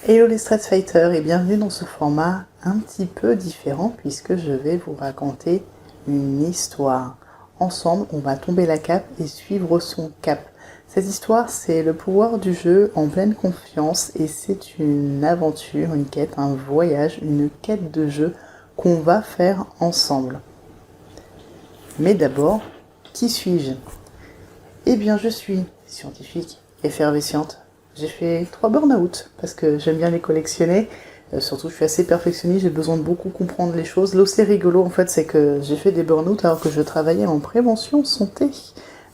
Hello les Stress Fighters et bienvenue dans ce format un petit peu différent puisque je vais vous raconter une histoire. Ensemble, on va tomber la cape et suivre son cap. Cette histoire, c'est le pouvoir du jeu en pleine confiance et c'est une aventure, une quête, un voyage, une quête de jeu qu'on va faire ensemble. Mais d'abord, qui suis-je ? Eh bien, je suis scientifique, effervescente. J'ai fait 3 burn-out parce que j'aime bien les collectionner. Surtout, je suis assez perfectionniste, j'ai besoin de beaucoup comprendre les choses. Là, c'est rigolo, en fait, c'est que j'ai fait des burn-out alors que je travaillais en prévention santé,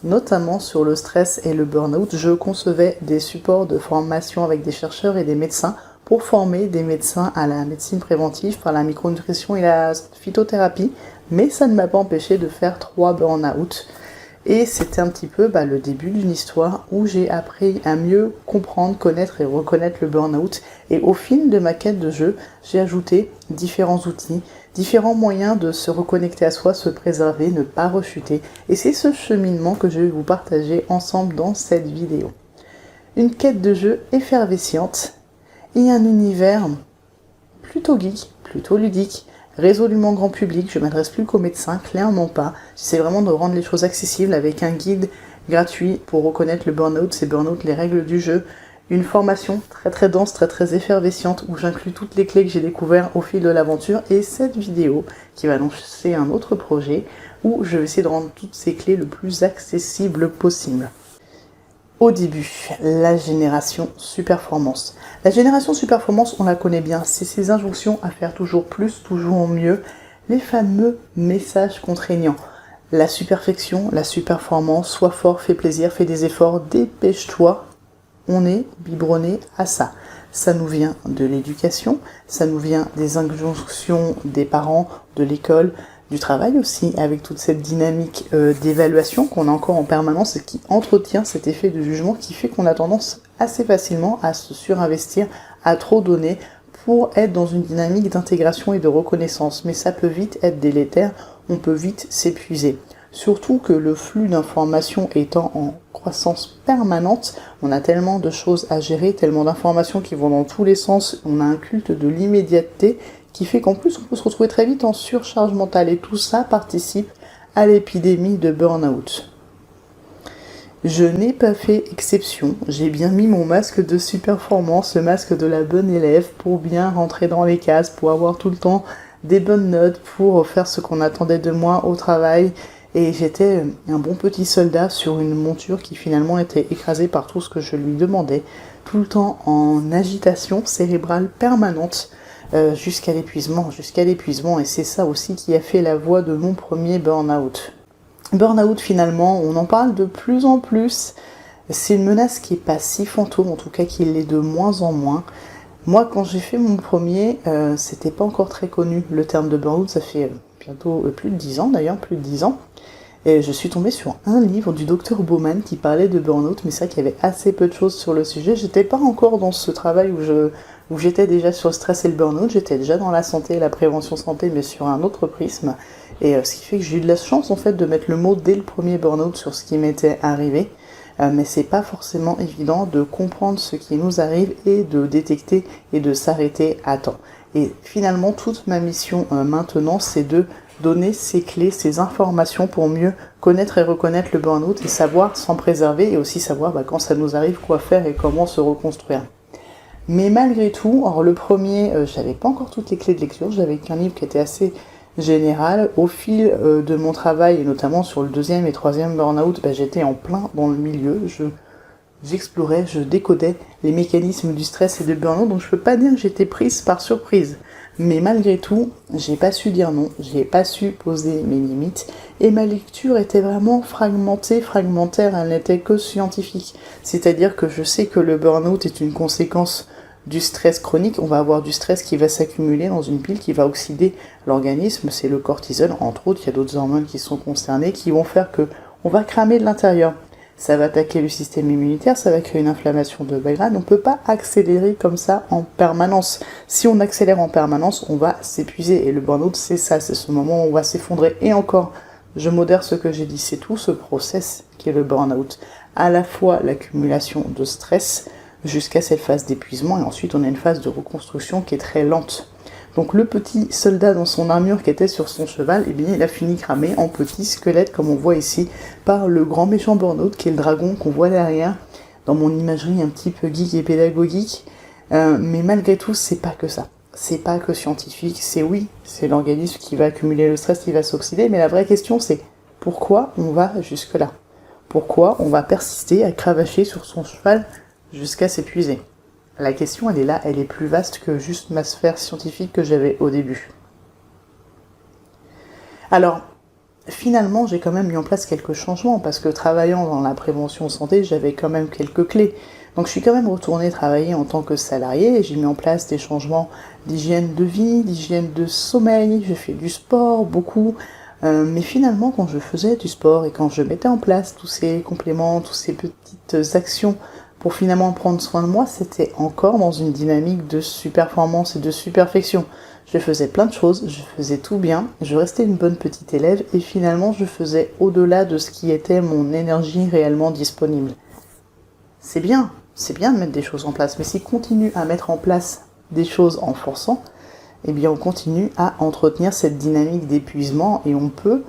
notamment sur le stress et le burn-out. Je concevais des supports de formation avec des chercheurs et des médecins pour former des médecins à la médecine préventive par la micronutrition et la phytothérapie. Mais ça ne m'a pas empêché de faire 3 burn-out. Et c'était un petit peu le début d'une histoire où j'ai appris à mieux comprendre, connaître et reconnaître le burn-out. Et au fil de ma quête de jeu, j'ai ajouté différents outils, différents moyens de se reconnecter à soi, se préserver, ne pas rechuter. Et c'est ce cheminement que je vais vous partager ensemble dans cette vidéo. Une quête de jeu effervescente et un univers plutôt geek, plutôt ludique, résolument grand public. Je ne m'adresse plus qu'aux médecins, clairement pas. J'essaie vraiment de rendre les choses accessibles avec un guide gratuit pour reconnaître le burn-out, ces burn-out, les règles du jeu, une formation très très dense, très très effervescente où j'inclus toutes les clés que j'ai découvertes au fil de l'aventure et cette vidéo qui va annoncer un autre projet où je vais essayer de rendre toutes ces clés le plus accessible possible. Au début, la génération Superformance. La génération Superformance, on la connaît bien, c'est ces injonctions à faire toujours plus, toujours mieux, les fameux messages contraignants. La superfection, la superformance, sois fort, fais plaisir, fais des efforts, dépêche-toi. On est biberonné à ça. Ça nous vient de l'éducation, ça nous vient des injonctions des parents, de l'école, du travail aussi, avec toute cette dynamique d'évaluation qu'on a encore en permanence et qui entretient cet effet de jugement qui fait qu'on a tendance assez facilement à se surinvestir, à trop donner pour être dans une dynamique d'intégration et de reconnaissance. Mais ça peut vite être délétère, on peut vite s'épuiser. Surtout que le flux d'informations étant en croissance permanente, on a tellement de choses à gérer, tellement d'informations qui vont dans tous les sens, on a un culte de l'immédiateté qui fait qu'en plus on peut se retrouver très vite en surcharge mentale et tout ça participe à l'épidémie de burn-out. Je n'ai pas fait exception, j'ai bien mis mon masque de superformance, ce masque de la bonne élève pour bien rentrer dans les cases, pour avoir tout le temps des bonnes notes, pour faire ce qu'on attendait de moi au travail. Et j'étais un bon petit soldat sur une monture qui finalement était écrasée par tout ce que je lui demandais, tout le temps en agitation cérébrale permanente, jusqu'à l'épuisement, et c'est ça aussi qui a fait la voie de mon premier burn-out. Burn-out finalement, on en parle de plus en plus, c'est une menace qui est pas si fantôme, en tout cas qui l'est de moins en moins. Moi quand j'ai fait mon premier, c'était pas encore très connu le terme de burn-out, ça fait bientôt plus de 10 ans d'ailleurs, plus de 10 ans. Et je suis tombée sur un livre du docteur Bauman qui parlait de burn-out, mais c'est vrai qu'il y avait assez peu de choses sur le sujet. J'étais pas encore dans ce travail où j'étais déjà sur le stress et le burn-out, j'étais déjà dans la santé et la prévention santé, mais sur un autre prisme. Et ce qui fait que j'ai eu de la chance en fait de mettre le mot dès le premier burn-out sur ce qui m'était arrivé. Mais c'est pas forcément évident de comprendre ce qui nous arrive et de détecter et de s'arrêter à temps. Et finalement, toute ma mission maintenant, c'est de donner ces clés, ces informations pour mieux connaître et reconnaître le burn-out et savoir s'en préserver et aussi savoir quand ça nous arrive quoi faire et comment se reconstruire. Mais malgré tout, alors le premier, j'avais pas encore toutes les clés de lecture, j'avais qu'un livre qui était assez général. Au fil de mon travail et notamment sur le deuxième et troisième burn-out, j'étais en plein dans le milieu, j'explorais, je décodais les mécanismes du stress et du burn-out, donc je peux pas dire que j'étais prise par surprise. Mais malgré tout, j'ai pas su dire non, j'ai pas su poser mes limites, et ma lecture était vraiment fragmentaire, elle n'était que scientifique. C'est-à-dire que je sais que le burn-out est une conséquence du stress chronique, on va avoir du stress qui va s'accumuler dans une pile, qui va oxyder l'organisme, c'est le cortisol, entre autres, il y a d'autres hormones qui sont concernées, qui vont faire que on va cramer de l'intérieur. Ça va attaquer le système immunitaire, ça va créer une inflammation de bas grade. On ne peut pas accélérer comme ça en permanence. Si on accélère en permanence, on va s'épuiser. Et le burn-out, c'est ça, c'est ce moment où on va s'effondrer. Et encore, je modère ce que j'ai dit, c'est tout ce process qui est le burn-out. À la fois l'accumulation de stress jusqu'à cette phase d'épuisement, et ensuite on a une phase de reconstruction qui est très lente. Donc le petit soldat dans son armure qui était sur son cheval, eh bien il a fini cramé en petit squelette, comme on voit ici, par le grand méchant burn-out qui est le dragon qu'on voit derrière, dans mon imagerie un petit peu geek et pédagogique. Mais malgré tout, c'est pas que ça. C'est pas que scientifique, c'est l'organisme qui va accumuler le stress, qui va s'oxyder, mais la vraie question c'est pourquoi on va jusque-là ? Pourquoi on va persister à cravacher sur son cheval jusqu'à s'épuiser ? La question, elle est là, elle est plus vaste que juste ma sphère scientifique que j'avais au début. Alors, finalement, j'ai quand même mis en place quelques changements, parce que travaillant dans la prévention santé, j'avais quand même quelques clés. Donc je suis quand même retournée travailler en tant que salariée, et j'ai mis en place des changements d'hygiène de vie, d'hygiène de sommeil, j'ai fait du sport, beaucoup. Mais finalement, quand je faisais du sport et quand je mettais en place tous ces compléments, toutes ces petites actions pour finalement prendre soin de moi, c'était encore dans une dynamique de super-performance et de super-perfection. Je faisais plein de choses, je faisais tout bien, je restais une bonne petite élève et finalement je faisais au-delà de ce qui était mon énergie réellement disponible. C'est bien de mettre des choses en place, mais si on continue à mettre en place des choses en forçant, eh bien on continue à entretenir cette dynamique d'épuisement et on peut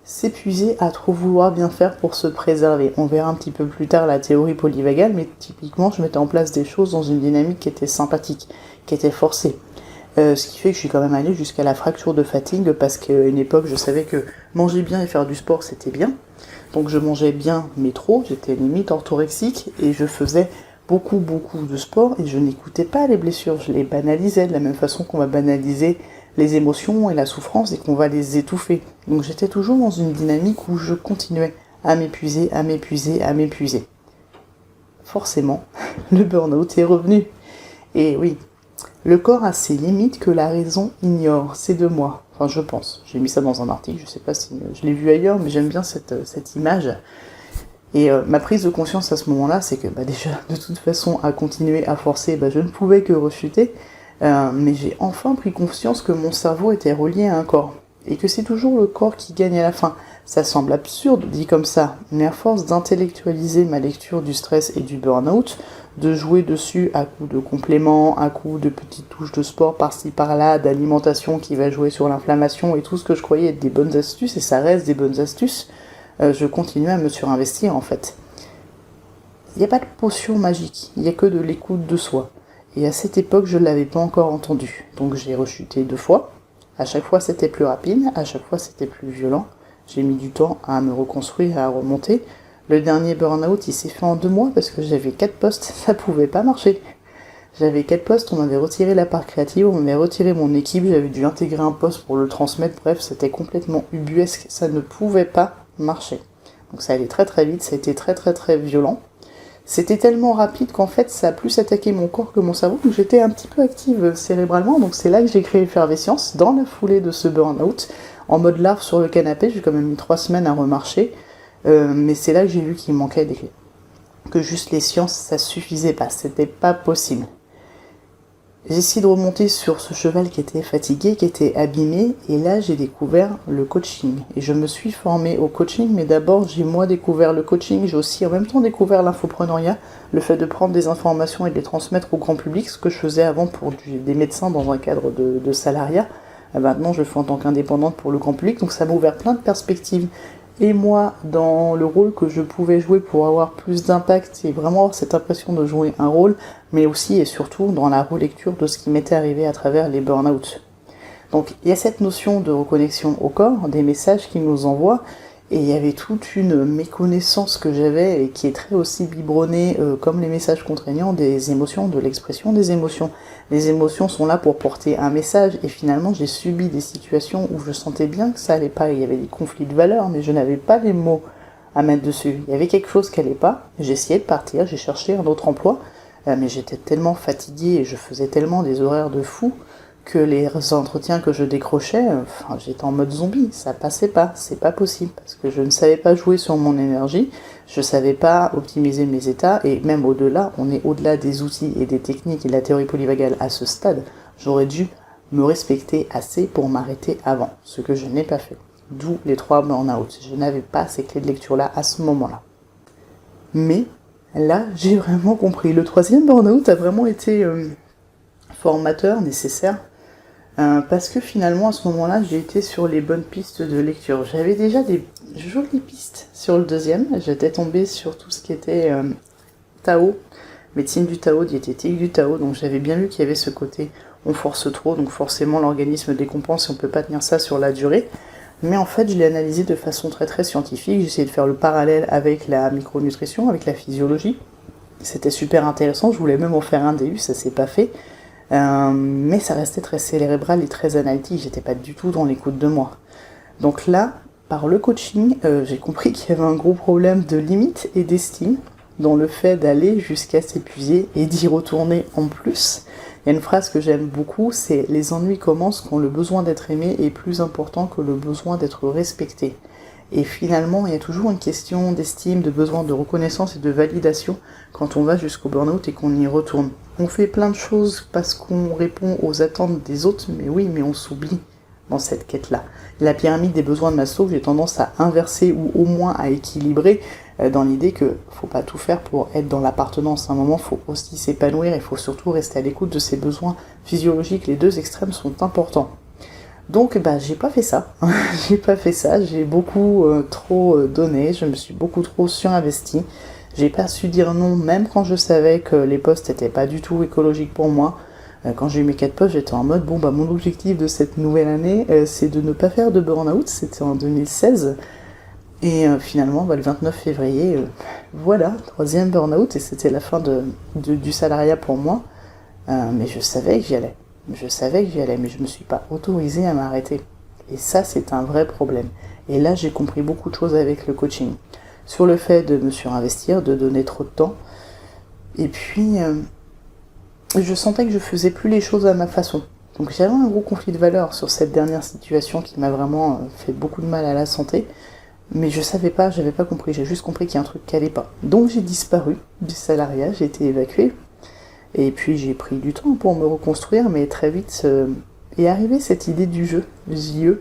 s'épuiser à trop vouloir bien faire pour se préserver. On verra un petit peu plus tard la théorie polyvagale, mais typiquement je mettais en place des choses dans une dynamique qui était sympathique, qui était forcée. Ce qui fait que je suis quand même allée jusqu'à la fracture de fatigue, parce qu'à une époque je savais que manger bien et faire du sport c'était bien. Donc je mangeais bien mais trop, j'étais limite orthorexique et je faisais beaucoup de sport et je n'écoutais pas les blessures, je les banalisais de la même façon qu'on va banaliser les émotions et la souffrance et qu'on va les étouffer. Donc j'étais toujours dans une dynamique où je continuais à m'épuiser. Forcément, le burn-out est revenu. Et oui, le corps a ses limites que la raison ignore, c'est de moi. Enfin je pense, j'ai mis ça dans un article, je sais pas si je l'ai vu ailleurs, mais j'aime bien cette image. Et ma prise de conscience à ce moment-là, c'est que déjà, de toute façon, à continuer à forcer, je ne pouvais que rechuter. Mais j'ai enfin pris conscience que mon cerveau était relié à un corps. Et que c'est toujours le corps qui gagne à la fin. Ça semble absurde dit comme ça, mais à force d'intellectualiser ma lecture du stress et du burn-out, de jouer dessus à coups de compléments, à coups de petites touches de sport par-ci par-là, d'alimentation qui va jouer sur l'inflammation et tout ce que je croyais être des bonnes astuces, et ça reste des bonnes astuces, je continuais à me surinvestir en fait. Il n'y a pas de potion magique, il n'y a que de l'écoute de soi. Et à cette époque, je ne l'avais pas encore entendu. Donc j'ai rechuté 2 fois. À chaque fois, c'était plus rapide, à chaque fois, c'était plus violent. J'ai mis du temps à me reconstruire, à remonter. Le dernier burn-out, il s'est fait en 2 mois parce que j'avais 4 postes, ça pouvait pas marcher. J'avais 4 postes, on m'avait retiré la part créative, on m'avait retiré mon équipe, j'avais dû intégrer un poste pour le transmettre, bref, c'était complètement ubuesque, ça ne pouvait pas marcher. Donc ça allait très très vite, ça a été très violent. C'était tellement rapide qu'en fait ça a plus attaqué mon corps que mon cerveau, donc j'étais un petit peu active cérébralement, donc c'est là que j'ai créé Effervescience, dans la foulée de ce burn-out, en mode larve sur le canapé, j'ai quand même mis 3 semaines à remarcher, mais c'est là que j'ai vu qu'il me manquait des clés. Que juste les sciences, ça suffisait pas, c'était pas possible. J'ai essayé de remonter sur ce cheval qui était fatigué, qui était abîmé, et là j'ai découvert le coaching. Et je me suis formée au coaching, mais d'abord j'ai moi découvert le coaching, j'ai aussi en même temps découvert l'infopreneuriat, le fait de prendre des informations et de les transmettre au grand public, ce que je faisais avant pour des médecins dans un cadre de salariat. Maintenant je le fais en tant qu'indépendante pour le grand public, donc ça m'a ouvert plein de perspectives. Et moi, dans le rôle que je pouvais jouer pour avoir plus d'impact et vraiment avoir cette impression de jouer un rôle, mais aussi et surtout dans la relecture de ce qui m'était arrivé à travers les burn-out. Donc il y a cette notion de reconnexion au corps, des messages qu'il nous envoie, et il y avait toute une méconnaissance que j'avais et qui est très aussi biberonnée, comme les messages contraignants, des émotions, de l'expression des émotions. Les émotions sont là pour porter un message, et finalement j'ai subi des situations où je sentais bien que ça allait pas, il y avait des conflits de valeurs, mais je n'avais pas les mots à mettre dessus. Il y avait quelque chose qui allait pas, j'ai essayé de partir, j'ai cherché un autre emploi, mais j'étais tellement fatiguée et je faisais tellement des horaires de fou que les entretiens que je décrochais, j'étais en mode zombie, ça passait pas, c'est pas possible, parce que je ne savais pas jouer sur mon énergie, je savais pas optimiser mes états, et même au-delà, on est au-delà des outils et des techniques et de la théorie polyvagale à ce stade, j'aurais dû me respecter assez pour m'arrêter avant, ce que je n'ai pas fait. D'où les 3 burn-out, je n'avais pas ces clés de lecture-là à ce moment-là. Mais Là, j'ai vraiment compris. Le troisième burn-out a vraiment été formateur, nécessaire, parce que finalement, à ce moment-là, j'ai été sur les bonnes pistes de lecture. J'avais déjà des jolies pistes sur le deuxième. J'étais tombée sur tout ce qui était Tao, médecine du Tao, diététique du Tao, donc j'avais bien lu qu'il y avait ce côté on force trop, donc forcément l'organisme décompense et on peut pas tenir ça sur la durée. Mais en fait, je l'ai analysé de façon très très scientifique. J'ai essayé de faire le parallèle avec la micronutrition, avec la physiologie. C'était super intéressant. Je voulais même en faire un DU, ça s'est pas fait. Mais ça restait très cérébral et très analytique. J'étais pas du tout dans l'écoute de moi. Donc là, par le coaching, j'ai compris qu'il y avait un gros problème de limite et d'estime dans le fait d'aller jusqu'à s'épuiser et d'y retourner en plus. Il y a une phrase que j'aime beaucoup, c'est « Les ennuis commencent quand le besoin d'être aimé est plus important que le besoin d'être respecté ». Et finalement, il y a toujours une question d'estime, de besoin de reconnaissance et de validation quand on va jusqu'au burn-out et qu'on y retourne. On fait plein de choses parce qu'on répond aux attentes des autres, mais oui, mais on s'oublie dans cette quête-là. La pyramide des besoins de Maslow, j'ai tendance à inverser ou au moins à équilibrer dans l'idée que faut pas tout faire pour être dans l'appartenance. À un moment, faut aussi s'épanouir, il faut surtout rester à l'écoute de ses besoins physiologiques. Les deux extrêmes sont importants. Donc, j'ai pas fait ça. J'ai beaucoup trop donné, je me suis beaucoup trop surinvestie. J'ai pas su dire non, même quand je savais que les postes étaient pas du tout écologiques pour moi. Quand j'ai eu mes 4 postes, j'étais en mode, mon objectif de cette nouvelle année, c'est de ne pas faire de burn-out. C'était en 2016. Et finalement, le 29 février, voilà, 3e burn-out, et c'était la fin du salariat pour moi. Mais je savais que j'y allais. Mais je me suis pas autorisée à m'arrêter. Et ça, c'est un vrai problème. Et là, j'ai compris beaucoup de choses avec le coaching. Sur le fait de me surinvestir, de donner trop de temps. Et puis, je sentais que je faisais plus les choses à ma façon. Donc j'avais un gros conflit de valeurs sur cette dernière situation qui m'a vraiment fait beaucoup de mal à la santé. Mais je savais pas, j'avais pas compris, j'ai juste compris qu'il y a un truc qui allait pas. Donc j'ai disparu du salariat, j'ai été évacuée. Et puis j'ai pris du temps pour me reconstruire, mais très vite est arrivée cette idée du jeu, JE,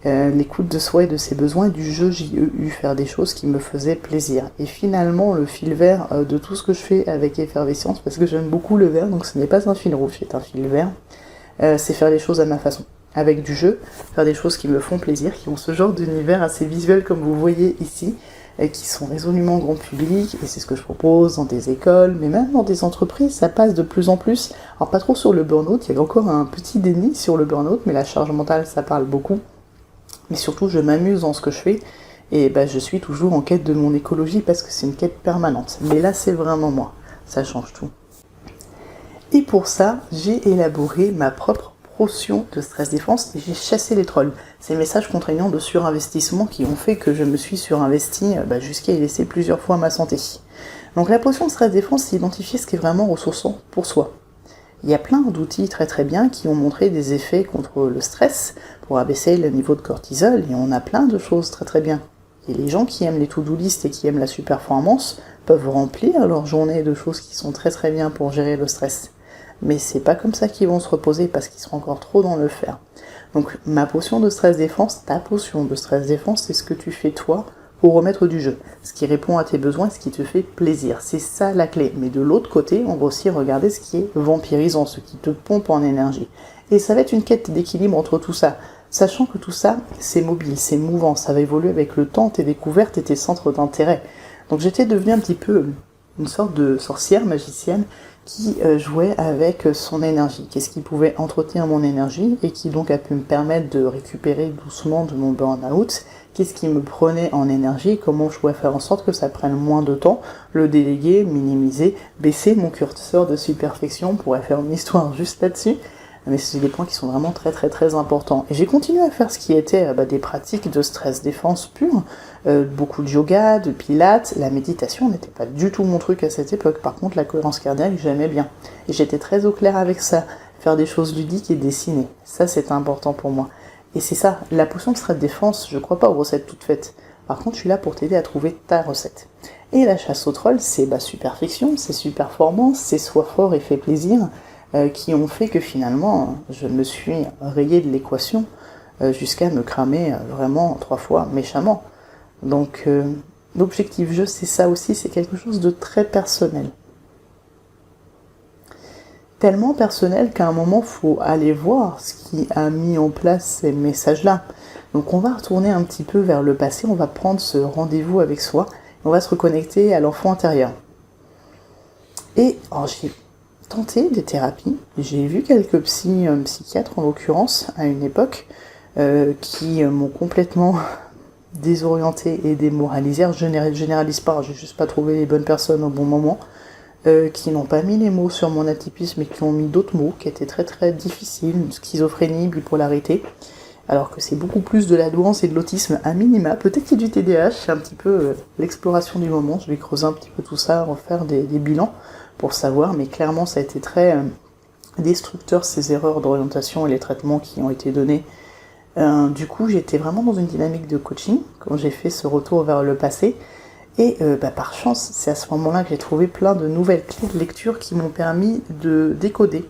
l'écoute de soi et de ses besoins, et du jeu JEU, faire des choses qui me faisaient plaisir. Et finalement, le fil vert de tout ce que je fais avec Effervescence, parce que j'aime beaucoup le vert, donc ce n'est pas un fil rouge, c'est un fil vert, c'est faire les choses à ma façon. Avec du jeu, faire des choses qui me font plaisir, qui ont ce genre d'univers assez visuel comme vous voyez ici, et qui sont résolument grand public, et c'est ce que je propose dans des écoles, mais même dans des entreprises, ça passe de plus en plus. Alors pas trop sur le burn-out, il y a encore un petit déni sur le burn-out, mais la charge mentale, ça parle beaucoup. Mais surtout, je m'amuse dans ce que je fais, et je suis toujours en quête de mon écologie, parce que c'est une quête permanente. Mais là, c'est vraiment moi, ça change tout. Et pour ça, j'ai élaboré ma propre potion de stress défense et j'ai chassé les trolls. Ces messages contraignants de surinvestissement qui ont fait que je me suis surinvesti jusqu'à y laisser plusieurs fois ma santé. Donc la potion de stress défense, c'est identifier ce qui est vraiment ressourçant pour soi. Il y a plein d'outils très très bien qui ont montré des effets contre le stress pour abaisser le niveau de cortisol et on a plein de choses très très bien. Et les gens qui aiment les to-do list et qui aiment la super-performance peuvent remplir leur journée de choses qui sont très très bien pour gérer le stress. Mais c'est pas comme ça qu'ils vont se reposer parce qu'ils seront encore trop dans le faire. Donc ma potion de stress défense, ta potion de stress défense, c'est ce que tu fais toi pour remettre du jeu. Ce qui répond à tes besoins, ce qui te fait plaisir. C'est ça la clé. Mais de l'autre côté, on va aussi regarder ce qui est vampirisant, ce qui te pompe en énergie. Et ça va être une quête d'équilibre entre tout ça. Sachant que tout ça, c'est mobile, c'est mouvant, ça va évoluer avec le temps, tes découvertes et tes centres d'intérêt. Donc j'étais devenue un petit peu une sorte de sorcière magicienne qui jouait avec son énergie. Qu'est-ce qui pouvait entretenir mon énergie et qui donc a pu me permettre de récupérer doucement de mon burn-out. Qu'est-ce qui me prenait en énergie, comment je pouvais faire en sorte que ça prenne moins de temps, le déléguer, minimiser, baisser mon curseur de superfection, on pourrait faire une histoire juste là-dessus. Mais c'est des points qui sont vraiment très très très importants. Et j'ai continué à faire ce qui était des pratiques de stress défense pure, beaucoup de yoga, de pilates, la méditation n'était pas du tout mon truc à cette époque. Par contre, la cohérence cardiaque, j'aimais bien. Et j'étais très au clair avec ça, faire des choses ludiques et dessiner. Ça, c'était important pour moi. Et c'est ça, la potion de stress défense, je crois pas aux recettes toutes faites. Par contre, je suis là pour t'aider à trouver ta recette. Et la chasse au troll, c'est superfiction, c'est superformance, c'est sois fort et fais plaisir, qui ont fait que finalement, je me suis rayée de l'équation jusqu'à me cramer vraiment 3 fois méchamment. Donc, l'objectif jeu, c'est ça aussi, c'est quelque chose de très personnel. Tellement personnel qu'à un moment, il faut aller voir ce qui a mis en place ces messages-là. Donc on va retourner un petit peu vers le passé, on va prendre ce rendez-vous avec soi, on va se reconnecter à l'enfant intérieur. Et j'ai tenté des thérapies, j'ai vu quelques psychiatres en l'occurrence à une époque qui m'ont complètement désorienté et démoralisé. Je généralise pas, j'ai juste pas trouvé les bonnes personnes au bon moment, qui n'ont pas mis les mots sur mon atypisme mais qui ont mis d'autres mots qui étaient très très difficiles, schizophrénie, bipolarité, alors que c'est beaucoup plus de la douance et de l'autisme à minima, peut-être qu'il y a du TDAH, c'est un petit peu l'exploration du moment, je vais creuser un petit peu tout ça, refaire des bilans pour savoir, mais clairement ça a été très destructeur ces erreurs d'orientation et les traitements qui ont été donnés. Du coup j'étais vraiment dans une dynamique de coaching quand j'ai fait ce retour vers le passé, et par chance c'est à ce moment-là que j'ai trouvé plein de nouvelles clés de lecture qui m'ont permis de décoder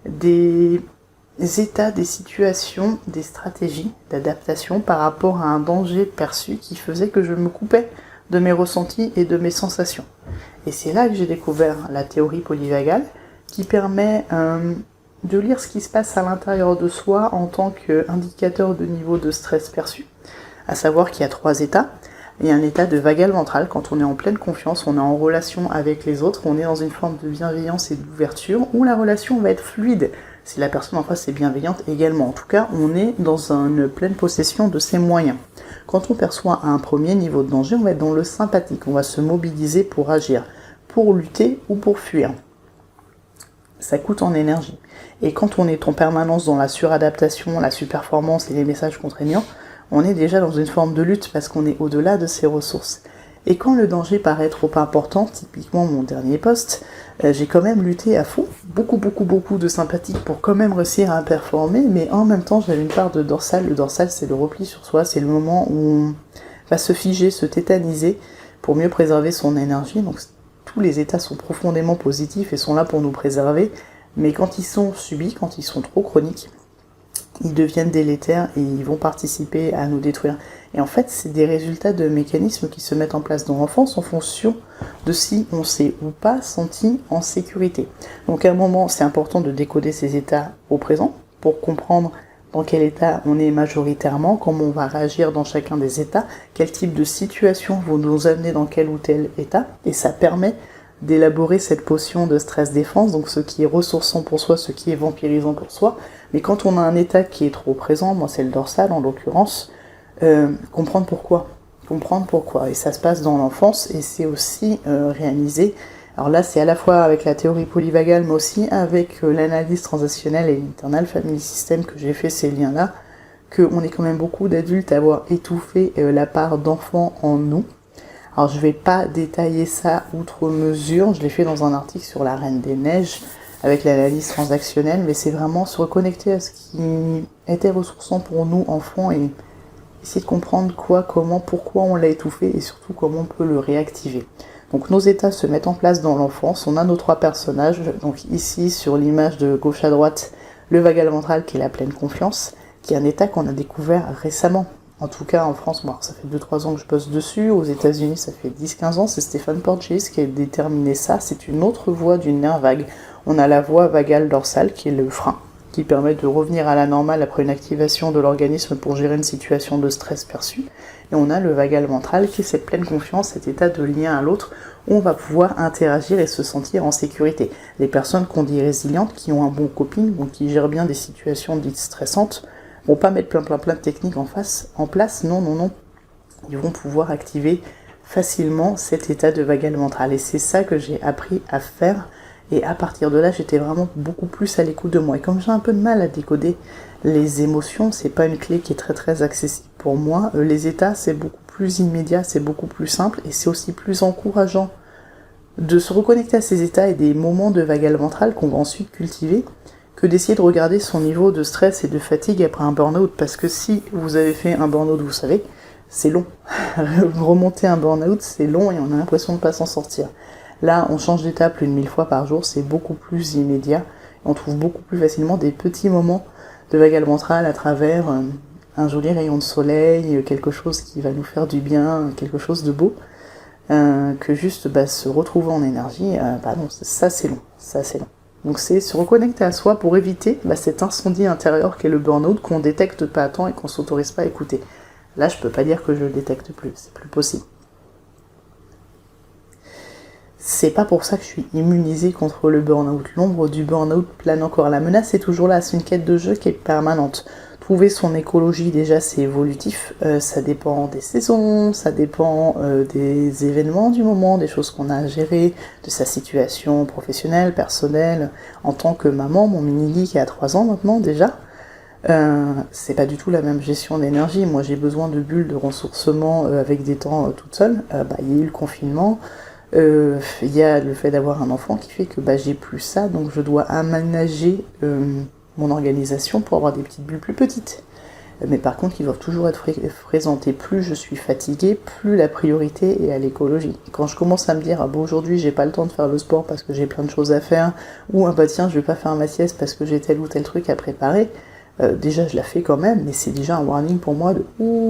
des états, des situations, des stratégies d'adaptation par rapport à un danger perçu qui faisait que je me coupais de mes ressentis et de mes sensations. Et c'est là que j'ai découvert la théorie polyvagale qui permet de lire ce qui se passe à l'intérieur de soi en tant qu'indicateur de niveau de stress perçu, à savoir qu'il y a 3 états. Il y a un état de vagal ventral, quand on est en pleine confiance, on est en relation avec les autres, on est dans une forme de bienveillance et d'ouverture, où la relation va être fluide, si la personne en face est bienveillante également. En tout cas, on est dans une pleine possession de ses moyens. Quand on perçoit un premier niveau de danger, on va être dans le sympathique, on va se mobiliser pour agir, pour lutter ou pour fuir. Ça coûte en énergie. Et quand on est en permanence dans la suradaptation, la surperformance et les messages contraignants, on est déjà dans une forme de lutte parce qu'on est au-delà de ses ressources. Et quand le danger paraît trop important, typiquement mon dernier poste, j'ai quand même lutté à fond, beaucoup de sympathique pour quand même réussir à performer, mais en même temps j'avais une part de dorsal. Le dorsal c'est le repli sur soi, c'est le moment où on va se figer, se tétaniser pour mieux préserver son énergie. Donc tous les états sont profondément positifs et sont là pour nous préserver, mais quand ils sont subis, quand ils sont trop chroniques, ils deviennent délétères et ils vont participer à nous détruire. Et en fait, c'est des résultats de mécanismes qui se mettent en place dans l'enfance en fonction de si on s'est ou pas senti en sécurité. Donc à un moment, c'est important de décoder ces états au présent pour comprendre dans quel état on est majoritairement, comment on va réagir dans chacun des états, quel type de situation vont nous amener dans tel ou tel état, et ça permet d'élaborer cette potion de stress-défense, donc ce qui est ressourçant pour soi, ce qui est vampirisant pour soi. Mais quand on a un état qui est trop présent, moi c'est le dorsal en l'occurrence, comprendre pourquoi. Et ça se passe dans l'enfance, et c'est aussi réalisé. Alors là, c'est à la fois avec la théorie polyvagale, mais aussi avec l'analyse transactionnelle et l'internal family system que j'ai fait ces liens-là, qu'on est quand même beaucoup d'adultes à avoir étouffé la part d'enfants en nous. Alors je vais pas détailler ça outre mesure, je l'ai fait dans un article sur la Reine des Neiges avec l'analyse transactionnelle, mais c'est vraiment se reconnecter à ce qui était ressourçant pour nous enfants et essayer de comprendre quoi, comment, pourquoi on l'a étouffé et surtout comment on peut le réactiver. Donc nos états se mettent en place dans l'enfance, on a nos 3 personnages, donc ici sur l'image de gauche à droite, le vagal ventral qui est la pleine confiance, qui est un état qu'on a découvert récemment. En tout cas, en France, ça fait 2-3 ans que je bosse dessus. Aux États-Unis, ça fait 10-15 ans. C'est Stephen Porges qui a déterminé ça. C'est une autre voie du nerf vague. On a la voie vagale dorsale, qui est le frein, qui permet de revenir à la normale après une activation de l'organisme pour gérer une situation de stress perçue. Et on a le vagal ventral, qui est cette pleine confiance, cet état de lien à l'autre, où on va pouvoir interagir et se sentir en sécurité. Les personnes qu'on dit résilientes, qui ont un bon coping, donc qui gèrent bien des situations dites stressantes, vont pas mettre plein de techniques en place, non. Ils vont pouvoir activer facilement cet état de vagal ventral. Et c'est ça que j'ai appris à faire. Et à partir de là, j'étais vraiment beaucoup plus à l'écoute de moi. Et comme j'ai un peu de mal à décoder les émotions, c'est pas une clé qui est très accessible pour moi. Les états, c'est beaucoup plus immédiat, c'est beaucoup plus simple. Et c'est aussi plus encourageant de se reconnecter à ces états et des moments de vagal ventral qu'on va ensuite cultiver, que d'essayer de regarder son niveau de stress et de fatigue après un burn-out, parce que si vous avez fait un burn-out, vous savez, c'est long. Remonter un burn-out, c'est long et on a l'impression de ne pas s'en sortir. Là, on change d'étape plus de 1000 fois par jour, c'est beaucoup plus immédiat, on trouve beaucoup plus facilement des petits moments de vagal ventral à travers un joli rayon de soleil, quelque chose qui va nous faire du bien, quelque chose de beau. que juste se retrouver en énergie, non, ça c'est long, ça c'est long. Donc c'est se reconnecter à soi pour éviter cet incendie intérieur qu'est le burn-out qu'on détecte pas à temps et qu'on s'autorise pas à écouter. Là, je peux pas dire que je le détecte plus, c'est plus possible. C'est pas pour ça que je suis immunisée contre le burn-out. L'ombre du burn-out plane encore. La menace est toujours là, c'est une quête de jeu qui est permanente. Trouver son écologie, déjà, c'est évolutif. Ça dépend des saisons, ça dépend des événements du moment, des choses qu'on a à gérer, de sa situation professionnelle, personnelle. En tant que maman, mon mini-lit qui a 3 ans maintenant déjà, c'est pas du tout la même gestion d'énergie. Moi, j'ai besoin de bulles de ressourcement avec des temps toute seule. Il y a eu le confinement. Il y a le fait d'avoir un enfant qui fait que j'ai plus ça, donc je dois aménager mon organisation pour avoir des petites bulles plus petites. Mais par contre, ils doivent toujours être présentés. Plus je suis fatiguée, plus la priorité est à l'écologie. Quand je commence à me dire, aujourd'hui j'ai pas le temps de faire le sport parce que j'ai plein de choses à faire, ou tiens, je vais pas faire ma sieste parce que j'ai tel ou tel truc à préparer, déjà je la fais quand même, mais c'est déjà un warning pour moi de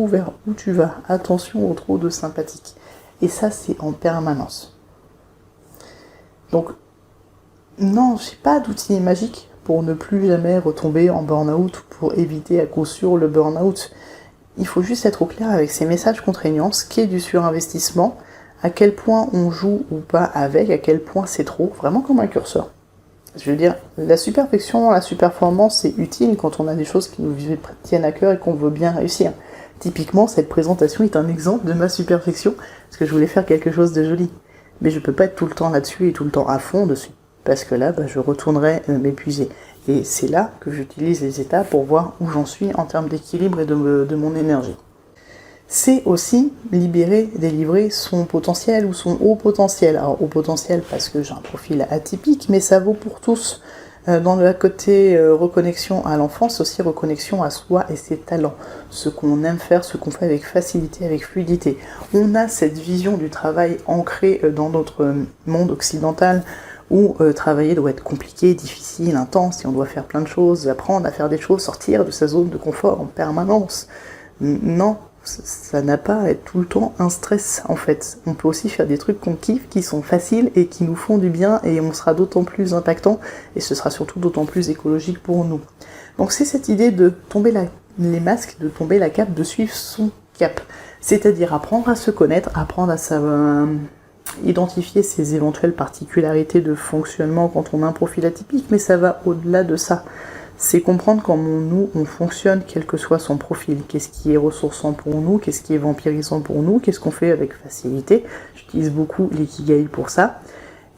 vers où tu vas. Attention au trop de sympathique. Et ça, c'est en permanence. Donc, non, j'ai pas d'outil magique pour ne plus jamais retomber en burn-out ou pour éviter à coup sûr le burn-out. Il faut juste être au clair avec ces messages contraignants, ce qui est du surinvestissement, à quel point on joue ou pas avec, à quel point c'est trop, vraiment comme un curseur. Je veux dire, la superfection, la superperformance, c'est utile quand on a des choses qui nous tiennent à cœur et qu'on veut bien réussir. Typiquement, cette présentation est un exemple de ma superfection, parce que je voulais faire quelque chose de joli. Mais je peux pas être tout le temps là-dessus et tout le temps à fond dessus, parce que là, je retournerais m'épuiser. Et c'est là que j'utilise les étapes pour voir où j'en suis en termes d'équilibre et de mon énergie. C'est aussi délivrer son potentiel ou son haut potentiel. Alors, haut potentiel parce que j'ai un profil atypique, mais ça vaut pour tous. Dans le côté reconnexion à l'enfance, aussi reconnexion à soi et ses talents, ce qu'on aime faire, ce qu'on fait avec facilité, avec fluidité. On a cette vision du travail ancrée dans notre monde occidental où travailler doit être compliqué, difficile, intense, et on doit faire plein de choses, apprendre à faire des choses, sortir de sa zone de confort en permanence. Non, ça n'a pas à être tout le temps un stress en fait. On peut aussi faire des trucs qu'on kiffe, qui sont faciles et qui nous font du bien, et on sera d'autant plus impactant et ce sera surtout d'autant plus écologique pour nous. Donc c'est cette idée de tomber les masques, de tomber la cape, de suivre son cap. C'est-à-dire apprendre à se connaître, apprendre à identifier ses éventuelles particularités de fonctionnement quand on a un profil atypique, mais ça va au-delà de ça. C'est comprendre comment nous, on fonctionne, quel que soit son profil. Qu'est-ce qui est ressourçant pour nous, qu'est-ce qui est vampirisant pour nous, qu'est-ce qu'on fait avec facilité. J'utilise beaucoup l'ikigai pour ça.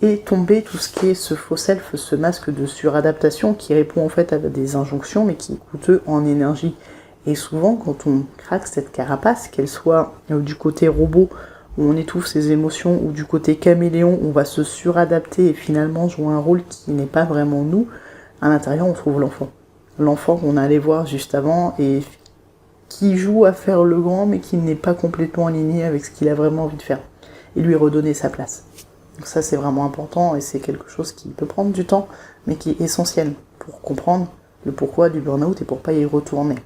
Et tomber tout ce qui est ce faux self, ce masque de suradaptation qui répond en fait à des injonctions, mais qui est coûteux en énergie. Et souvent, quand on craque cette carapace, qu'elle soit du côté robot, où on étouffe ses émotions, ou du côté caméléon, où on va se suradapter et finalement jouer un rôle qui n'est pas vraiment nous, à l'intérieur, on trouve l'enfant. L'enfant qu'on allait voir juste avant et qui joue à faire le grand, mais qui n'est pas complètement aligné avec ce qu'il a vraiment envie de faire. Et lui redonner sa place. Donc ça, c'est vraiment important et c'est quelque chose qui peut prendre du temps, mais qui est essentiel pour comprendre le pourquoi du burn-out et pour pas y retourner.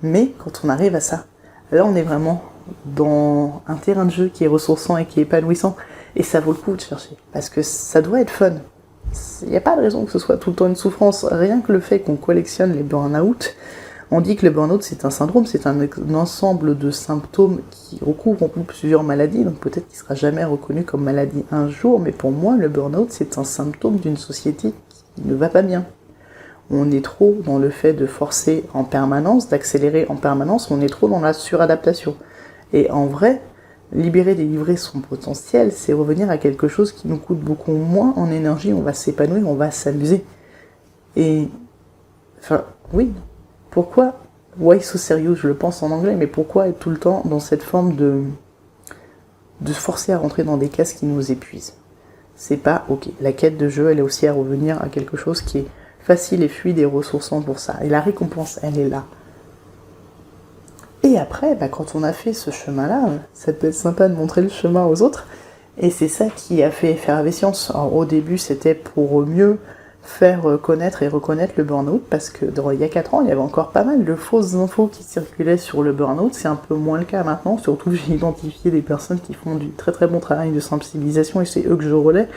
Mais quand on arrive à ça, là, on est vraiment dans un terrain de jeu qui est ressourçant et qui est épanouissant. Et ça vaut le coup de chercher. Parce que ça doit être fun. Il n'y a pas de raison que ce soit tout le temps une souffrance. Rien que le fait qu'on collectionne les burn-out, on dit que le burn-out c'est un syndrome, c'est un ensemble de symptômes qui recouvrent plusieurs maladies, donc peut-être qu'il ne sera jamais reconnu comme maladie un jour, mais pour moi le burn-out c'est un symptôme d'une société qui ne va pas bien. On est trop dans le fait de forcer en permanence, d'accélérer en permanence, on est trop dans la suradaptation. Et en vrai, délivrer son potentiel, c'est revenir à quelque chose qui nous coûte beaucoup moins en énergie, on va s'épanouir, on va s'amuser. Et, oui, pourquoi, why so serious, je le pense en anglais, mais pourquoi être tout le temps dans cette forme de forcer à rentrer dans des cases qui nous épuisent? C'est pas ok. La quête de jeu, elle est aussi à revenir à quelque chose qui est facile et fluide et ressourçant pour ça. Et la récompense, elle est là. Et après, quand on a fait ce chemin-là, ça peut être sympa de montrer le chemin aux autres. Et c'est ça qui a fait effervescence. Alors, au début, c'était pour mieux faire connaître et reconnaître le burn-out, parce que il y a 4 ans, il y avait encore pas mal de fausses infos qui circulaient sur le burn-out. C'est un peu moins le cas maintenant, surtout que j'ai identifié des personnes qui font du très très bon travail de sensibilisation et c'est eux que je relais.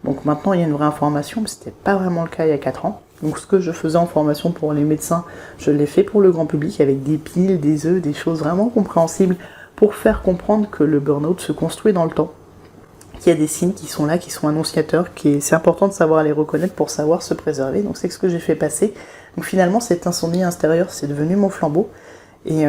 Donc maintenant il y a une vraie information, mais c'était pas vraiment le cas il y a 4 ans. Donc ce que je faisais en formation pour les médecins, je l'ai fait pour le grand public avec des piles, des œufs, des choses vraiment compréhensibles pour faire comprendre que le burn-out se construit dans le temps. Qu'il y a des signes qui sont là, qui sont annonciateurs, c'est important de savoir les reconnaître pour savoir se préserver. Donc c'est ce que j'ai fait passer. Donc finalement cet incendie intérieur c'est devenu mon flambeau. Et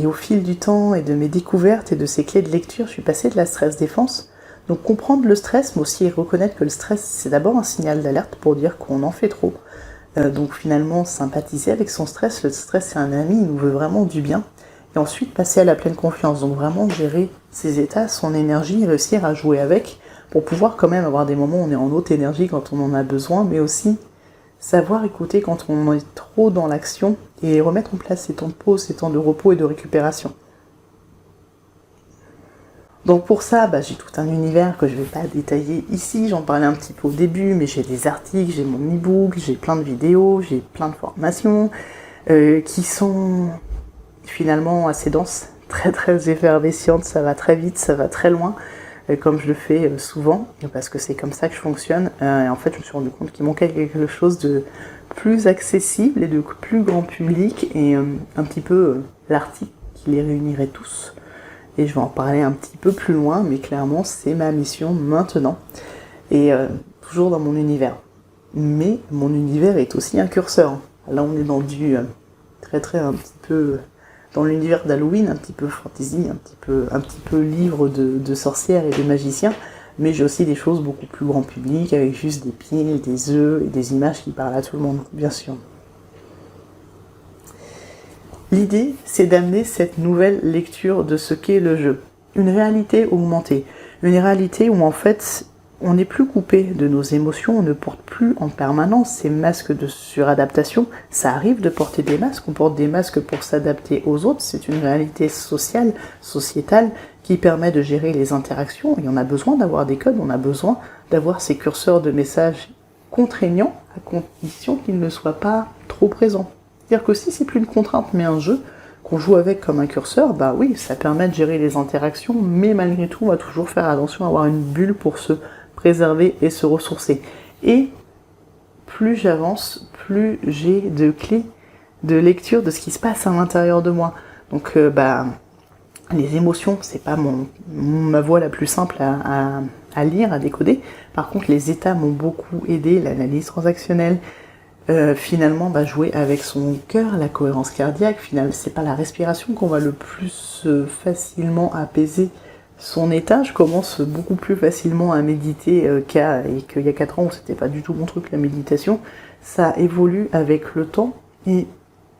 au fil du temps et de mes découvertes et de ces clés de lecture, je suis passée de la stress défense. Donc comprendre le stress, mais aussi reconnaître que le stress c'est d'abord un signal d'alerte pour dire qu'on en fait trop. Donc finalement sympathiser avec son stress, le stress c'est un ami, il nous veut vraiment du bien. Et ensuite passer à la pleine confiance, donc vraiment gérer ses états, son énergie, réussir à jouer avec, pour pouvoir quand même avoir des moments où on est en haute énergie quand on en a besoin, mais aussi savoir écouter quand on est trop dans l'action, et remettre en place ces temps de pause, ces temps de repos et de récupération. Donc pour ça, j'ai tout un univers que je ne vais pas détailler ici, j'en parlais un petit peu au début, mais j'ai des articles, j'ai mon e-book, j'ai plein de vidéos, j'ai plein de formations qui sont finalement assez denses, très très effervescentes, ça va très vite, ça va très loin, comme je le fais souvent, parce que c'est comme ça que je fonctionne. Et en fait, je me suis rendu compte qu'il manquait quelque chose de plus accessible et de plus grand public, et un petit peu l'article qui les réunirait tous. Et je vais en parler un petit peu plus loin, mais clairement c'est ma mission maintenant, et toujours dans mon univers. Mais mon univers est aussi un curseur. Là on est dans du très très un petit peu dans l'univers d'Halloween, un petit peu fantasy, un petit peu livre de sorcières et de magiciens, mais j'ai aussi des choses beaucoup plus grand public, avec juste des pieds, des œufs et des images qui parlent à tout le monde, bien sûr. L'idée, c'est d'amener cette nouvelle lecture de ce qu'est le jeu. Une réalité augmentée. Une réalité où en fait, on n'est plus coupé de nos émotions, on ne porte plus en permanence ces masques de suradaptation. Ça arrive de porter des masques, on porte des masques pour s'adapter aux autres. C'est une réalité sociale, sociétale, qui permet de gérer les interactions. Et on a besoin d'avoir des codes, on a besoin d'avoir ces curseurs de messages contraignants, à condition qu'ils ne soient pas trop présents. C'est-à-dire que si c'est plus une contrainte mais un jeu, qu'on joue avec comme un curseur, oui, ça permet de gérer les interactions, mais malgré tout, on va toujours faire attention à avoir une bulle pour se préserver et se ressourcer. Et plus j'avance, plus j'ai de clés de lecture de ce qui se passe à l'intérieur de moi. Donc, les émotions, c'est pas ma voie la plus simple à lire, à décoder. Par contre, les états m'ont beaucoup aidé, l'analyse transactionnelle, finalement jouer avec son cœur, la cohérence cardiaque. Finalement, c'est pas la respiration qu'on va le plus facilement apaiser son état. Je commence beaucoup plus facilement à méditer qu'il y a 4 ans où c'était pas du tout mon truc, la méditation. Ça évolue avec le temps, et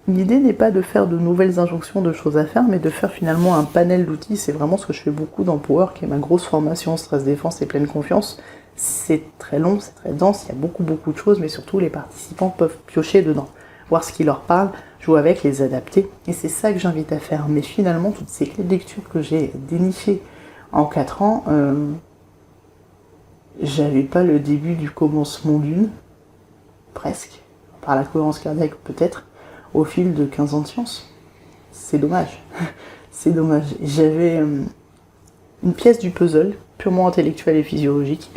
l'idée n'est pas de faire de nouvelles injonctions de choses à faire, mais de faire finalement un panel d'outils. C'est vraiment ce que je fais beaucoup dans Power, qui est ma grosse formation stress défense et pleine confiance. C'est très long, c'est très dense, il y a beaucoup de choses, mais surtout les participants peuvent piocher dedans, voir ce qui leur parle, jouer avec, les adapter, et c'est ça que j'invite à faire. Mais finalement, toutes ces clés de lecture que j'ai dénichées en 4 ans, j'avais pas le début du commencement d'une, presque, par la cohérence cardiaque peut-être, au fil de 15 ans de science. C'est dommage, c'est dommage. J'avais une pièce du puzzle, purement intellectuelle et physiologique,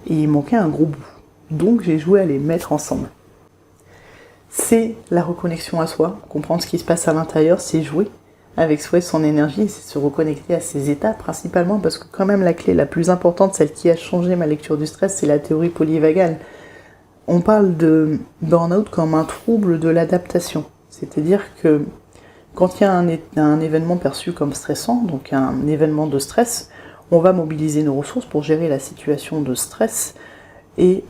et il manquait un gros bout. Donc j'ai joué à les mettre ensemble. C'est la reconnexion à soi, comprendre ce qui se passe à l'intérieur, c'est jouer avec soi et son énergie, c'est se reconnecter à ses états principalement, parce que quand même la clé la plus importante, celle qui a changé ma lecture du stress, c'est la théorie polyvagale. On parle de burn-out comme un trouble de l'adaptation. C'est-à-dire que quand il y a un événement perçu comme stressant, donc un événement de stress, on va mobiliser nos ressources pour gérer la situation de stress et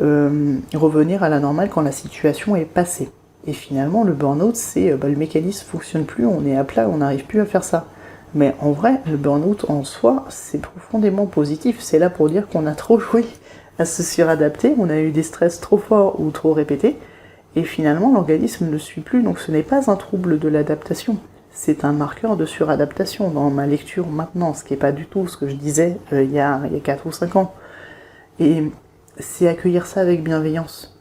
revenir à la normale quand la situation est passée. Et finalement, le burn-out, c'est le mécanisme ne fonctionne plus, on est à plat, on n'arrive plus à faire ça. Mais en vrai, le burn-out en soi, c'est profondément positif. C'est là pour dire qu'on a trop joué à se suradapter, on a eu des stress trop forts ou trop répétés, et finalement, l'organisme ne suit plus, donc ce n'est pas un trouble de l'adaptation. C'est un marqueur de suradaptation dans ma lecture maintenant, ce qui n'est pas du tout ce que je disais il y a 4 ou 5 ans. Et c'est accueillir ça avec bienveillance.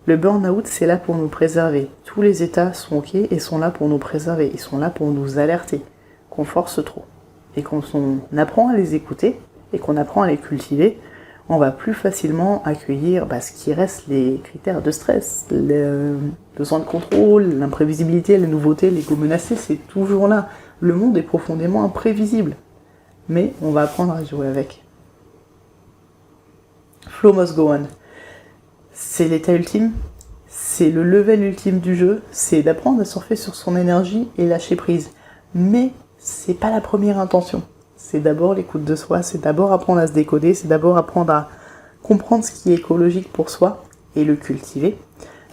Le burn-out, c'est là pour nous préserver. Tous les états sont ok et sont là pour nous préserver. Ils sont là pour nous alerter qu'on force trop. Et quand on apprend à les écouter et qu'on apprend à les cultiver, on va plus facilement accueillir ce qui reste les critères de stress, le besoin de contrôle, l'imprévisibilité, la nouveauté, l'ego menacé, c'est toujours là. Le monde est profondément imprévisible. Mais on va apprendre à jouer avec. Flow must go on. C'est l'état ultime, c'est le level ultime du jeu, c'est d'apprendre à surfer sur son énergie et lâcher prise. Mais c'est pas la première intention. C'est d'abord l'écoute de soi, c'est d'abord apprendre à se décoder, c'est d'abord apprendre à comprendre ce qui est écologique pour soi et le cultiver.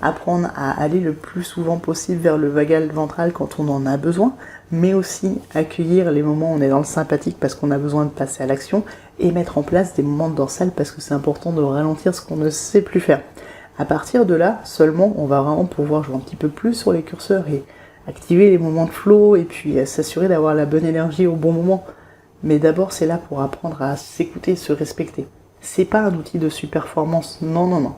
Apprendre à aller le plus souvent possible vers le vagal ventral quand on en a besoin, mais aussi accueillir les moments où on est dans le sympathique parce qu'on a besoin de passer à l'action et mettre en place des moments de dorsale parce que c'est important de ralentir ce qu'on ne sait plus faire. À partir de là, seulement, on va vraiment pouvoir jouer un petit peu plus sur les curseurs et activer les moments de flow et puis s'assurer d'avoir la bonne énergie au bon moment. Mais d'abord, c'est là pour apprendre à s'écouter, se respecter. C'est pas un outil de surperformance, non.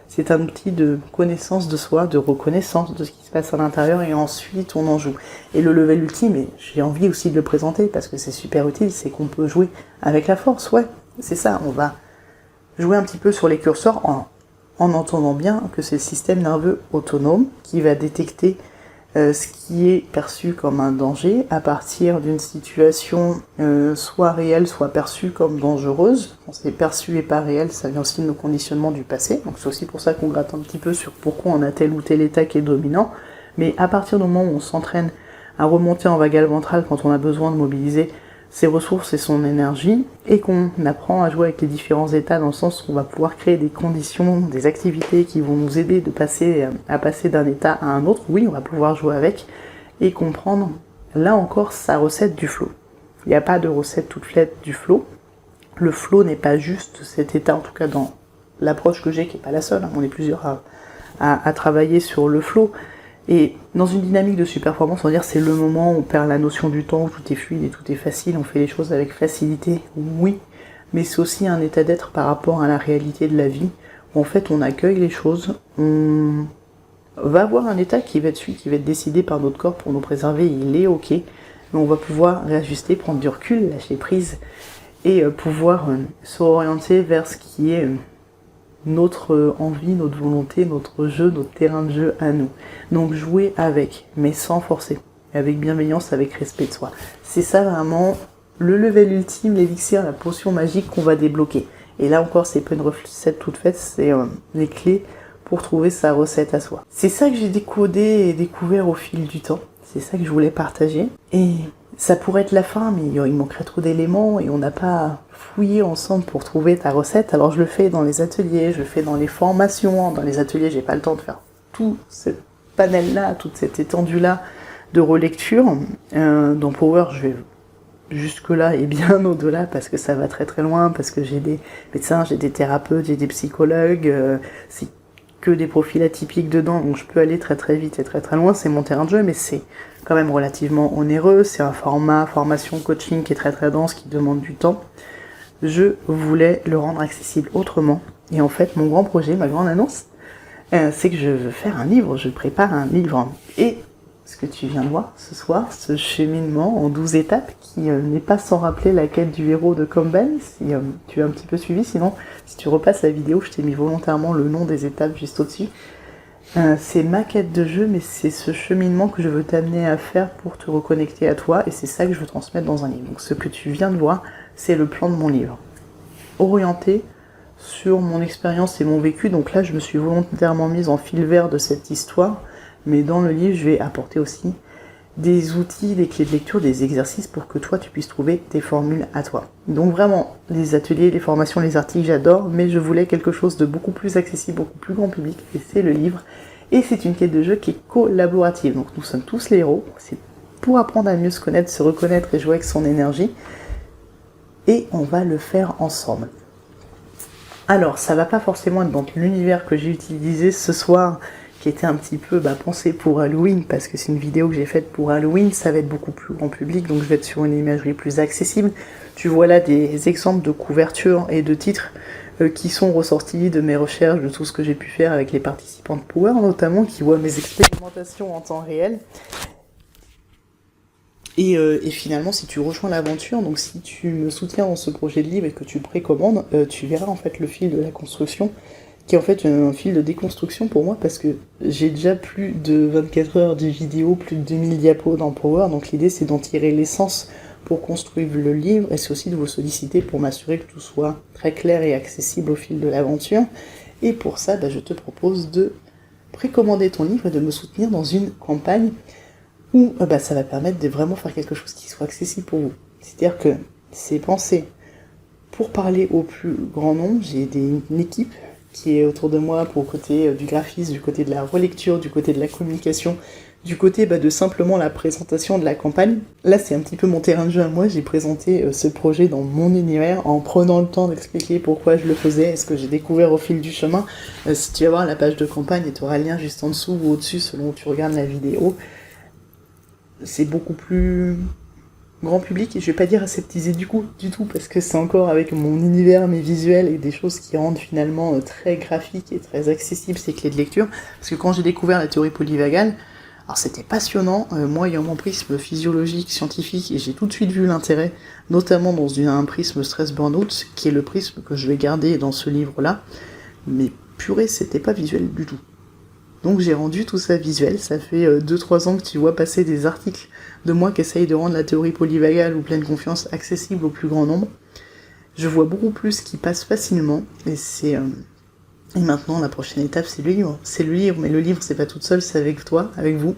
C'est un outil de connaissance de soi, de reconnaissance de ce qui se passe à l'intérieur et ensuite on en joue. Et le level ultime, et j'ai envie aussi de le présenter parce que c'est super utile, c'est qu'on peut jouer avec la force, ouais, c'est ça, on va jouer un petit peu sur les curseurs en entendant bien que c'est le système nerveux autonome qui va détecter ce qui est perçu comme un danger à partir d'une situation soit réelle, soit perçue comme dangereuse. Quand c'est perçu et pas réel, ça vient aussi de nos conditionnements du passé. Donc c'est aussi pour ça qu'on gratte un petit peu sur pourquoi on a tel ou tel état qui est dominant. Mais à partir du moment où on s'entraîne à remonter en vagal ventral quand on a besoin de mobiliser ses ressources et son énergie, et qu'on apprend à jouer avec les différents états dans le sens où on va pouvoir créer des conditions, des activités qui vont nous aider à passer d'un état à un autre, oui, on va pouvoir jouer avec et comprendre, là encore, sa recette du flow. Il n'y a pas de recette toute faite du flow. Le flow n'est pas juste cet état, en tout cas dans l'approche que j'ai, qui n'est pas la seule, on est plusieurs à travailler sur le flow. Et dans une dynamique de surperformance, on va dire c'est le moment où on perd la notion du temps, où tout est fluide et tout est facile, on fait les choses avec facilité, oui, mais c'est aussi un état d'être par rapport à la réalité de la vie, où en fait on accueille les choses, on va avoir un état qui va être celui qui va être décidé par notre corps pour nous préserver, il est ok, mais on va pouvoir réajuster, prendre du recul, lâcher prise, et pouvoir s'orienter vers ce qui est notre envie, notre volonté, notre jeu, notre terrain de jeu à nous. Donc jouer avec, mais sans forcer, avec bienveillance, avec respect de soi. C'est ça vraiment le level ultime, l'élixir, la potion magique qu'on va débloquer. Et là encore, c'est pas une recette toute faite, c'est les clés pour trouver sa recette à soi. C'est ça que j'ai décodé et découvert au fil du temps. C'est ça que je voulais partager. Et ça pourrait être la fin, mais il manquerait trop d'éléments et on n'a pas fouillé ensemble pour trouver ta recette. Alors je le fais dans les ateliers, je le fais dans les formations. Dans les ateliers, j'ai pas le temps de faire tout ce panel-là, toute cette étendue-là de relecture. Dans Power, je vais jusque-là et bien au-delà parce que ça va très très loin, parce que j'ai des médecins, j'ai des thérapeutes, j'ai des psychologues, c'est que des profils atypiques dedans, donc je peux aller très très vite et très très loin, c'est mon terrain de jeu, mais c'est quand même relativement onéreux, c'est un format formation coaching qui est très très dense, qui demande du temps. Je voulais le rendre accessible autrement, et en fait mon grand projet, ma grande annonce, c'est que je veux faire un livre, je prépare un livre, et ce que tu viens de voir ce soir, ce cheminement en 12 étapes qui n'est pas sans rappeler la quête du héros de Campbell, si tu as un petit peu suivi, sinon si tu repasses la vidéo, je t'ai mis volontairement le nom des étapes juste au-dessus. C'est ma quête de jeu, mais c'est ce cheminement que je veux t'amener à faire pour te reconnecter à toi, et c'est ça que je veux transmettre dans un livre. Donc ce que tu viens de voir, c'est le plan de mon livre, orienté sur mon expérience et mon vécu. Donc là, je me suis volontairement mise en fil vert de cette histoire, mais dans le livre, je vais apporter aussi des outils, des clés de lecture, des exercices pour que toi, tu puisses trouver tes formules à toi. Donc vraiment, les ateliers, les formations, les articles, j'adore, mais je voulais quelque chose de beaucoup plus accessible, beaucoup plus grand public, et c'est le livre. Et c'est une quête de jeu qui est collaborative, donc nous sommes tous les héros, c'est pour apprendre à mieux se connaître, se reconnaître et jouer avec son énergie, et on va le faire ensemble. Alors, ça va pas forcément être dans l'univers que j'ai utilisé ce soir, qui était un petit peu pensé pour Halloween, parce que c'est une vidéo que j'ai faite pour Halloween, ça va être beaucoup plus grand public, donc je vais être sur une imagerie plus accessible. Tu vois là des exemples de couvertures et de titres qui sont ressortis de mes recherches, de tout ce que j'ai pu faire avec les participants de Power, notamment, qui voient mes expérimentations en temps réel. Et finalement, si tu rejoins l'aventure, donc si tu me soutiens dans ce projet de livre et que tu le précommandes, tu verras en fait le fil de la construction, qui est en fait un fil de déconstruction pour moi, parce que j'ai déjà plus de 24 heures de vidéo, plus de 2000 diapos dans Power, donc l'idée c'est d'en tirer l'essence pour construire le livre, et c'est aussi de vous solliciter pour m'assurer que tout soit très clair et accessible au fil de l'aventure. Et pour ça, je te propose de précommander ton livre et de me soutenir dans une campagne où ça va permettre de vraiment faire quelque chose qui soit accessible pour vous. C'est-à-dire que c'est pensé pour parler au plus grand nombre. J'ai une équipe qui est autour de moi pour le côté du graphisme, du côté de la relecture, du côté de la communication, du côté de simplement la présentation de la campagne. Là, c'est un petit peu mon terrain de jeu à moi. J'ai présenté ce projet dans mon univers en prenant le temps d'expliquer pourquoi je le faisais et ce que j'ai découvert au fil du chemin. Si tu vas voir la page de campagne, et tu auras le lien juste en dessous ou au-dessus selon où tu regardes la vidéo. C'est beaucoup plus grand public, et je vais pas dire aseptisé du tout, parce que c'est encore avec mon univers, mes visuels et des choses qui rendent finalement très graphiques et très accessibles ces clés de lecture. Parce que quand j'ai découvert la théorie polyvagale, alors c'était passionnant, moi ayant mon prisme physiologique, scientifique, et j'ai tout de suite vu l'intérêt, notamment dans un prisme stress burnout, qui est le prisme que je vais garder dans ce livre-là, mais purée, c'était pas visuel du tout. Donc j'ai rendu tout ça visuel, ça fait 2-3 ans que tu vois passer des articles de moi qui essayent de rendre la théorie polyvagale ou pleine confiance accessible au plus grand nombre. Je vois beaucoup plus qui passe facilement, et et maintenant la prochaine étape c'est le livre. C'est le livre, mais le livre c'est pas toute seule, c'est avec toi, avec vous.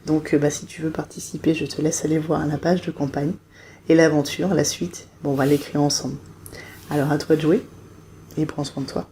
Donc si tu veux participer, je te laisse aller voir la page de campagne, et l'aventure, la suite, on va l'écrire ensemble. Alors à toi de jouer, et prends soin de toi.